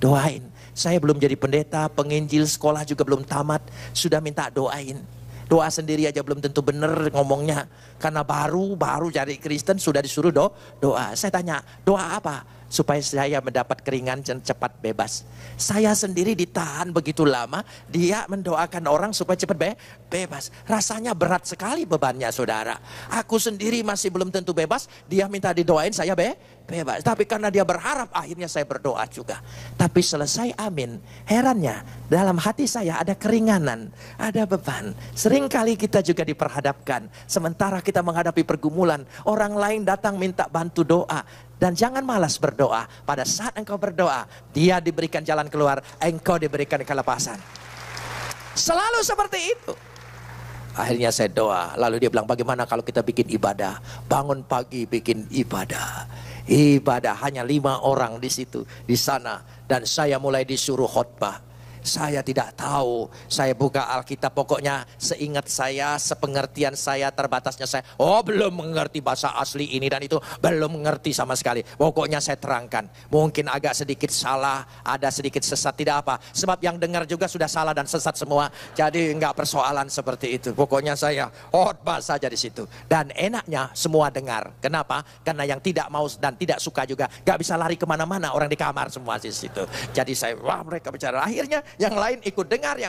Doain. Saya belum jadi pendeta, penginjil, sekolah juga belum tamat. Sudah minta doain. Doa sendiri aja belum tentu benar ngomongnya. Karena baru jadi Kristen sudah disuruh doa. Saya tanya, "Doa apa?" "Supaya saya mendapat keringan dan cepat bebas." Saya sendiri ditahan begitu lama, dia mendoakan orang supaya cepat bebas. Rasanya berat sekali bebannya, saudara. Aku sendiri masih belum tentu bebas, dia minta didoain saya bebas. Tapi karena dia berharap, akhirnya saya berdoa juga. Tapi selesai amin, herannya dalam hati saya ada keringanan, ada beban. Seringkali kita juga diperhadapkan, sementara kita menghadapi pergumulan, orang lain datang minta bantu doa. Dan jangan malas berdoa. Pada saat engkau berdoa, dia diberikan jalan keluar, engkau diberikan kelepasan. Selalu seperti itu. Akhirnya saya doa. Lalu dia bilang, "Bagaimana kalau kita bikin ibadah? Bangun pagi bikin ibadah." Ibadah hanya 5 orang di situ, di sana. Dan saya mulai disuruh khotbah. Saya tidak tahu, saya buka Alkitab, pokoknya seingat saya, sepengertian saya, terbatasnya saya, belum mengerti bahasa asli ini dan itu, belum mengerti sama sekali. Pokoknya saya terangkan, mungkin agak sedikit salah, ada sedikit sesat, tidak apa. Sebab yang dengar juga sudah salah dan sesat semua, jadi enggak persoalan seperti itu. Pokoknya saya khotbah saja di situ. Dan enaknya semua dengar. Kenapa? Karena yang tidak mau dan tidak suka juga, gak bisa lari kemana-mana, orang di kamar semua di situ. Jadi saya, mereka bicara, akhirnya yang lain ikut dengar,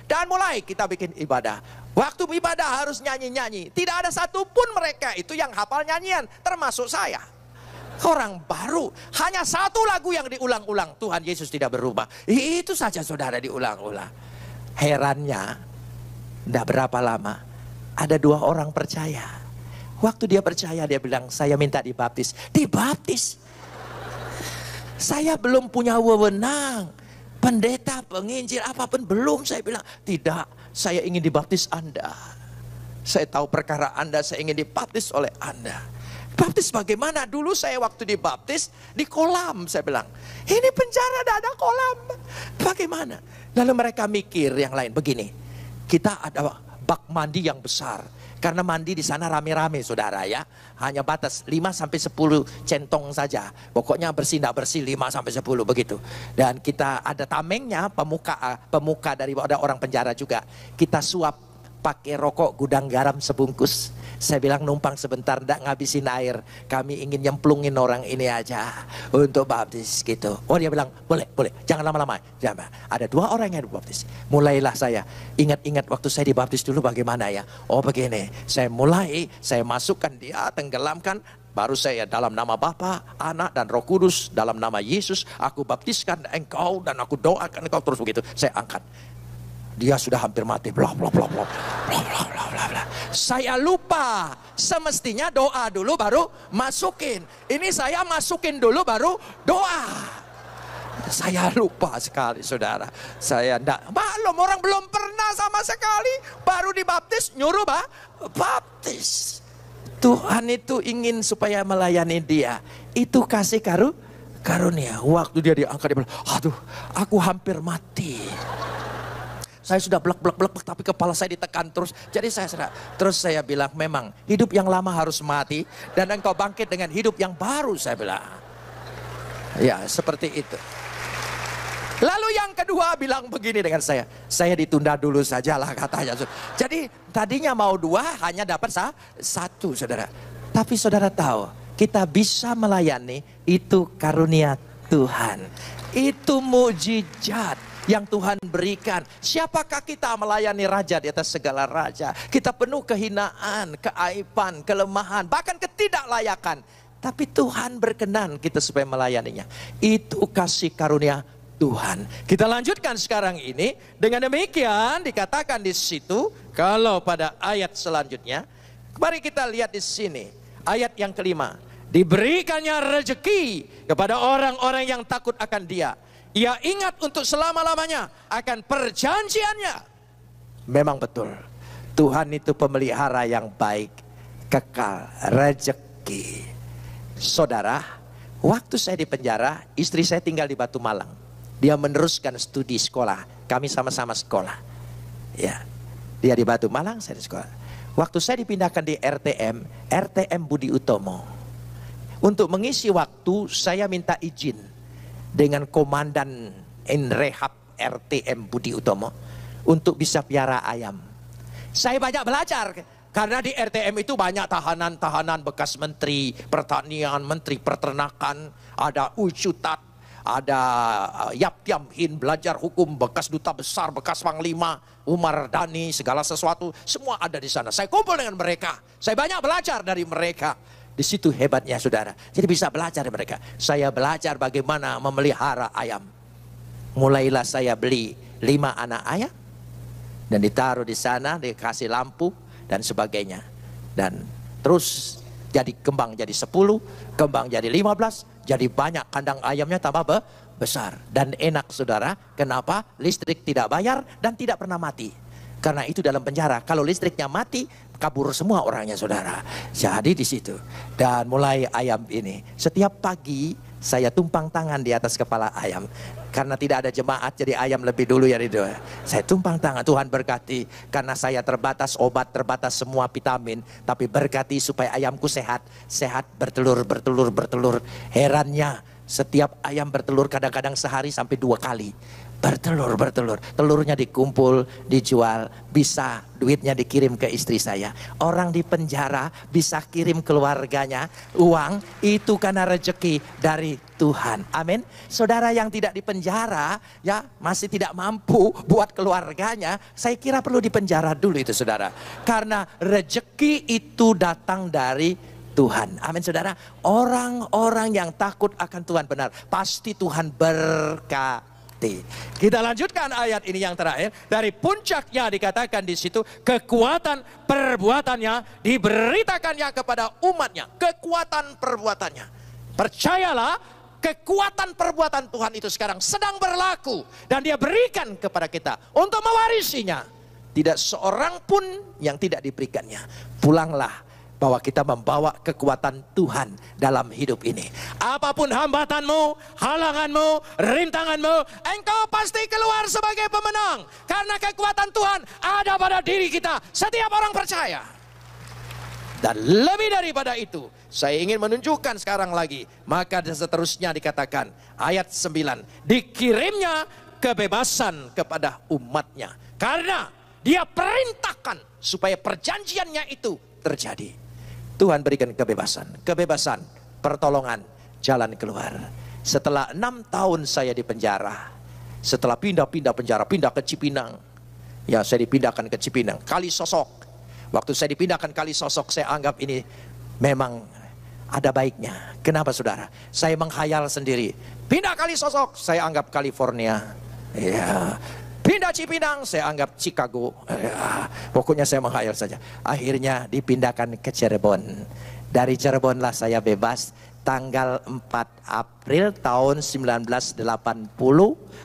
dan mulai kita bikin ibadah. Waktu ibadah harus nyanyi-nyanyi. Tidak ada satupun mereka itu yang hafal nyanyian, termasuk saya. Orang baru. Hanya satu lagu yang diulang-ulang. Tuhan Yesus tidak berubah. Itu saja saudara, diulang-ulang. Herannya, tidak berapa lama, ada 2 orang percaya. Waktu dia percaya, dia bilang, saya minta dibaptis. Dibaptis. Saya belum punya wewenang. Pendeta, penginjil, apapun belum. Saya bilang, tidak, saya ingin dibaptis Anda. Saya tahu perkara Anda, saya ingin dibaptis oleh Anda. Baptis bagaimana? Dulu saya waktu dibaptis di kolam. Saya bilang, ini penjara tidak ada kolam. Bagaimana? Lalu mereka mikir yang lain, begini. Kita ada bak mandi yang besar. Karena mandi di sana rame-rame saudara ya. Hanya batas 5-10 centong saja. Pokoknya bersih tidak bersih 5-10 begitu. Dan kita ada tamengnya, pemuka dari ada orang penjara juga. Kita suap pakai rokok gudang garam sebungkus. Saya bilang numpang sebentar, tidak ngabisin air. Kami ingin nyemplungin orang ini aja untuk baptis gitu. Oh dia bilang boleh, jangan lama-lama. Ada 2 orang yang dibaptis. Mulailah saya ingat-ingat waktu saya dibaptis dulu bagaimana ya. Oh begini, saya masukkan dia, tenggelamkan. Baru saya dalam nama Bapa, Anak dan Roh Kudus, dalam nama Yesus, aku baptiskan engkau dan aku doakan engkau, terus begitu. Saya angkat. Dia sudah hampir mati. Blah, blah, blah, blah, blah, blah, blah, blah, blah. Saya lupa. Semestinya doa dulu baru masukin. Ini saya masukin dulu baru doa. Saya lupa sekali saudara. Saya enggak, maklum orang belum pernah sama sekali. Baru dibaptis, nyuruh baptis. Tuhan itu ingin supaya melayani dia. Itu kasih karunia. Waktu dia diangkat, dia bilang, aduh aku hampir mati. Saya sudah blek, tapi kepala saya ditekan terus. Jadi terus saya bilang, memang hidup yang lama harus mati. Dan engkau bangkit dengan hidup yang baru, saya bilang. Ya, seperti itu. Lalu yang kedua bilang begini dengan saya. Saya ditunda dulu sajalah katanya. Jadi tadinya mau 2, hanya dapat 1 saudara. Tapi saudara tahu, kita bisa melayani, itu karunia Tuhan. Itu mukjizat yang Tuhan berikan. Siapakah kita melayani raja di atas segala raja? Kita penuh kehinaan, keaiban, kelemahan, bahkan ketidaklayakan. Tapi Tuhan berkenan kita supaya melayaninya. Itu kasih karunia Tuhan. Kita lanjutkan sekarang ini. Dengan demikian dikatakan di situ, kalau pada ayat selanjutnya, mari kita lihat di sini. Ayat yang kelima. Diberikannya rezeki kepada orang-orang yang takut akan Dia. Ia ingat untuk selama-lamanya akan perjanjiannya. Memang betul. Tuhan itu pemelihara yang baik, kekal, rezeki. Saudara, waktu saya di penjara, istri saya tinggal di Batu Malang. Dia meneruskan studi sekolah. Kami sama-sama sekolah. Ya, dia di Batu Malang, saya di sekolah. Waktu saya dipindahkan di RTM Budi Utomo. Untuk mengisi waktu, saya minta izin dengan komandan Rehab RTM Budi Utomo untuk bisa piara ayam. Saya banyak belajar karena di RTM itu banyak tahanan-tahanan bekas menteri pertanian, menteri peternakan, ada Ucutat, ada Yap Tiam Hin belajar hukum, bekas duta besar, bekas panglima, Umar Dhani, segala sesuatu, semua ada di sana. Saya kumpul dengan mereka, saya banyak belajar dari mereka. Di situ hebatnya saudara. Jadi bisa belajar dari mereka. Saya belajar bagaimana memelihara ayam. Mulailah saya beli 5 anak ayam. Dan ditaruh di sana, dikasih lampu dan sebagainya. Dan terus jadi kembang jadi 10, kembang jadi 15. Jadi banyak kandang ayamnya tambah besar. Dan enak saudara. Kenapa? Listrik tidak bayar dan tidak pernah mati. Karena itu dalam penjara, kalau listriknya mati, kabur semua orangnya saudara. Jadi di situ. Dan mulai ayam ini, setiap pagi saya tumpang tangan di atas kepala ayam. Karena tidak ada jemaat, jadi ayam lebih dulu ya Ridho. Saya tumpang tangan, Tuhan berkati. Karena saya terbatas obat, terbatas semua vitamin. Tapi berkati supaya ayamku sehat. Sehat, bertelur. Herannya, setiap ayam bertelur kadang-kadang sehari sampai 2 kali. Bertelur. Telurnya dikumpul, dijual, bisa duitnya dikirim ke istri saya. Orang di penjara bisa kirim keluarganya uang, itu karena rezeki dari Tuhan. Amin. Saudara yang tidak di penjara, ya masih tidak mampu buat keluarganya, saya kira perlu di penjara dulu itu saudara. Karena rezeki itu datang dari Tuhan. Amin saudara. Orang-orang yang takut akan Tuhan benar, pasti Tuhan berkati. Kita lanjutkan ayat ini yang terakhir. Dari puncaknya dikatakan di situ, kekuatan perbuatannya diberitakannya kepada umatnya. Kekuatan perbuatannya. Percayalah, kekuatan perbuatan Tuhan itu sekarang sedang berlaku. Dan dia berikan kepada kita untuk mewarisinya. Tidak seorang pun yang tidak diberikannya. Pulanglah bahwa kita membawa kekuatan Tuhan dalam hidup ini. Apapun hambatanmu, halanganmu, rintanganmu, engkau pasti keluar sebagai pemenang. Karena kekuatan Tuhan ada pada diri kita, setiap orang percaya. Dan lebih daripada itu, saya ingin menunjukkan sekarang lagi. Maka seterusnya dikatakan, ayat 9, dikirimnya kebebasan kepada umatnya. Karena dia perintahkan supaya perjanjiannya itu terjadi. Tuhan berikan kebebasan, pertolongan, jalan keluar. Setelah 6 tahun saya di penjara, setelah pindah penjara, pindah ke Cipinang. Ya, saya dipindahkan ke Cipinang, Kalisosok. Waktu saya dipindahkan Kalisosok, saya anggap ini memang ada baiknya. Kenapa saudara? Saya menghayal sendiri. Pindah Kalisosok, saya anggap California. Ya. Pindah Cipinang, saya anggap Chicago. Pokoknya saya menghayal saja. Akhirnya dipindahkan ke Cirebon. Dari Cirebonlah saya bebas tanggal 4 April tahun 1980,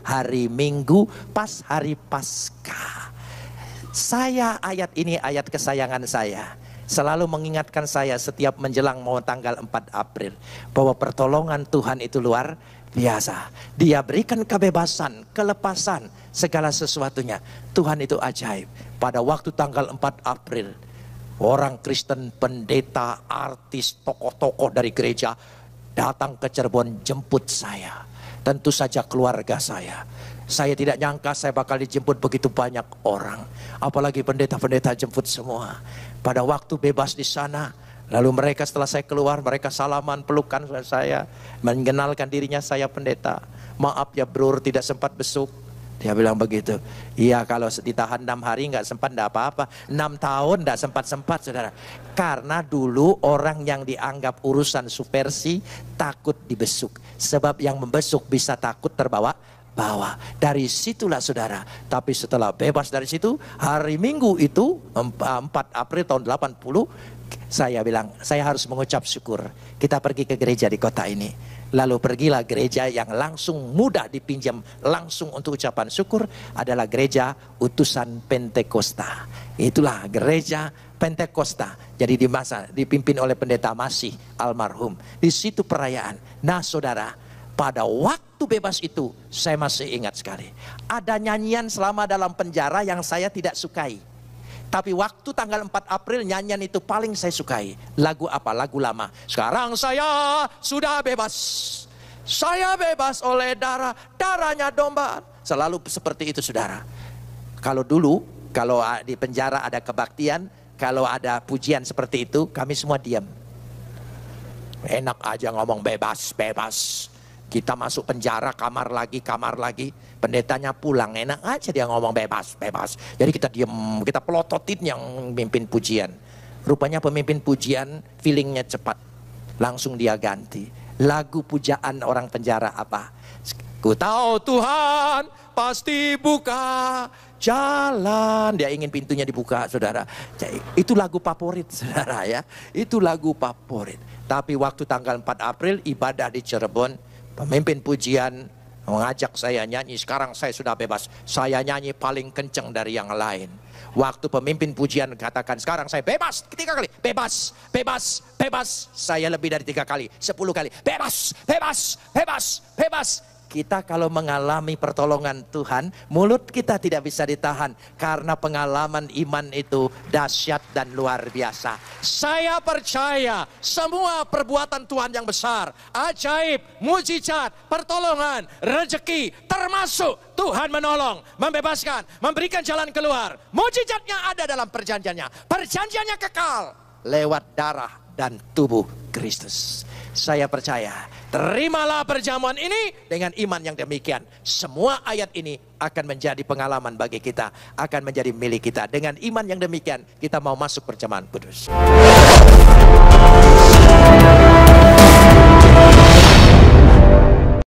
hari Minggu, pas hari Paskah. Ayat ini ayat kesayangan saya. Selalu mengingatkan saya setiap menjelang mau tanggal 4 April. Bahwa pertolongan Tuhan itu luar biasa. Dia berikan kebebasan, kelepasan, segala sesuatunya. Tuhan itu ajaib. Pada waktu tanggal 4 April, orang Kristen, pendeta, artis, tokoh-tokoh dari gereja datang ke Cirebon jemput saya. Tentu saja keluarga saya. Saya tidak nyangka saya bakal dijemput begitu banyak orang. Apalagi pendeta-pendeta jemput semua. Pada waktu bebas di sana, lalu mereka setelah saya keluar, mereka salaman, pelukan saya, mengenalkan dirinya saya pendeta. Maaf ya bro, tidak sempat besuk. Dia bilang begitu. Iya, kalau ditahan 6 hari nggak sempat, nggak apa-apa. 6 tahun nggak sempat saudara. Karena dulu orang yang dianggap urusan subversi takut dibesuk. Sebab yang membesuk bisa takut terbawa. Dari situlah saudara. Tapi setelah bebas dari situ, hari Minggu itu 4 April tahun 80, saya bilang, saya harus mengucap syukur. Kita pergi ke gereja di kota ini. Lalu pergilah gereja yang langsung mudah dipinjam langsung untuk ucapan syukur adalah gereja Utusan Pentakosta. Itulah gereja Pentakosta. Jadi dipimpin oleh pendeta Masih almarhum. Di situ perayaan. Nah saudara, pada waktu bebas itu saya masih ingat sekali. Ada nyanyian selama dalam penjara yang saya tidak sukai. Tapi waktu tanggal 4 April nyanyian itu paling saya sukai. Lagu apa? Lagu lama. Sekarang saya sudah bebas. Saya bebas oleh darahnya domba. Selalu seperti itu saudara. Kalau dulu, kalau di penjara ada kebaktian, kalau ada pujian seperti itu, kami semua diam. Enak aja ngomong bebas. Kita masuk penjara, kamar lagi. Pendetanya pulang, enak aja dia ngomong bebas. Jadi kita diam, kita pelototin yang mimpin pujian. Rupanya pemimpin pujian feelingnya cepat. Langsung dia ganti. Lagu pujaan orang penjara apa? Ku tahu Tuhan pasti buka jalan. Dia ingin pintunya dibuka saudara. Itu lagu favorit saudara ya. Itu lagu favorit. Tapi waktu tanggal 4 April ibadah di Cirebon, pemimpin pujian mengajak saya nyanyi. Sekarang saya sudah bebas. Saya nyanyi paling kenceng dari yang lain. Waktu pemimpin pujian katakan sekarang saya bebas 3 kali. Bebas. Saya lebih dari 3 kali. 10 kali. Bebas. Kita kalau mengalami pertolongan Tuhan, mulut kita tidak bisa ditahan. Karena pengalaman iman itu dahsyat dan luar biasa. Saya percaya semua perbuatan Tuhan yang besar, ajaib, mujizat, pertolongan, rezeki, termasuk Tuhan menolong, membebaskan, memberikan jalan keluar. Mujizatnya ada dalam perjanjiannya. Perjanjiannya kekal lewat darah dan tubuh Kristus. Saya percaya, terimalah perjamuan ini dengan iman yang demikian. Semua ayat ini akan menjadi pengalaman bagi kita, akan menjadi milik kita. Dengan iman yang demikian, kita mau masuk perjamuan kudus.